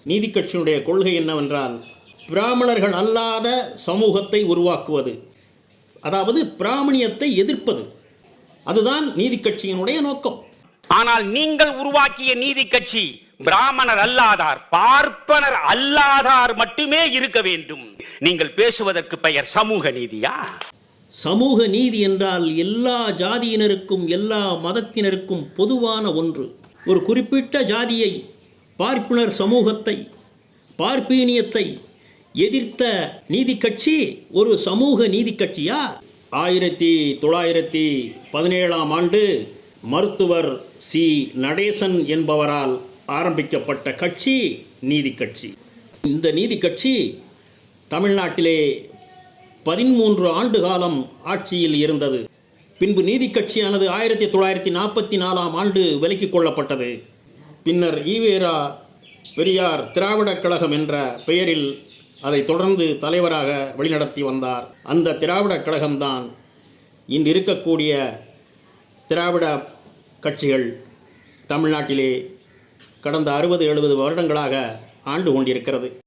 நீதி கட்சியினுடைய கொள்கை என்னவென்றால் பிராமணர்கள் அல்லாத சமூகத்தை உருவாக்குவது, அதாவது பிராமணியத்தை எதிர்ப்பது. அதுதான் நீதி கட்சியினுடைய நோக்கம். ஆனால் நீங்கள் உருவாக்கிய நீதி கட்சி பிராமணர் அல்லாதார், பார்ப்பனர் அல்லாதார் மட்டுமே இருக்க வேண்டும். நீங்கள் பேசுவதற்கு பெயர் சமூக நீதியா? சமூக நீதி என்றால் எல்லா ஜாதியினருக்கும் எல்லா மதத்தினருக்கும் பொதுவான ஒன்று. ஒரு குறிப்பிட்ட ஜாதியை, பார்ப்பினர் சமூகத்தை, பார்ப்பீனியத்தை எதிர்த்த நீதி கட்சி ஒரு சமூக நீதி கட்சியா? 1917ஆம் ஆண்டு மருத்துவர் சி நடேசன் என்பவரால் ஆரம்பிக்கப்பட்ட கட்சி நீதி கட்சி. இந்த நீதி கட்சி தமிழ்நாட்டிலே 13 ஆண்டு காலம் ஆட்சியில் இருந்தது. பின்பு நீதி கட்சியானது 1944ஆம் ஆண்டு விலக்கிக் கொள்ளப்பட்டது. பின்னர் ஈவேரா பெரியார் திராவிடக் கழகம் என்ற பெயரில் அதை தொடர்ந்து தலைவராக வழிநடத்தி வந்தார். அந்த திராவிடக் கழகம்தான் இன்று இருக்கக்கூடிய திராவிட கட்சிகள் தமிழ்நாட்டிலே கடந்த 60-70 வருடங்களாக ஆண்டு கொண்டிருக்கிறது.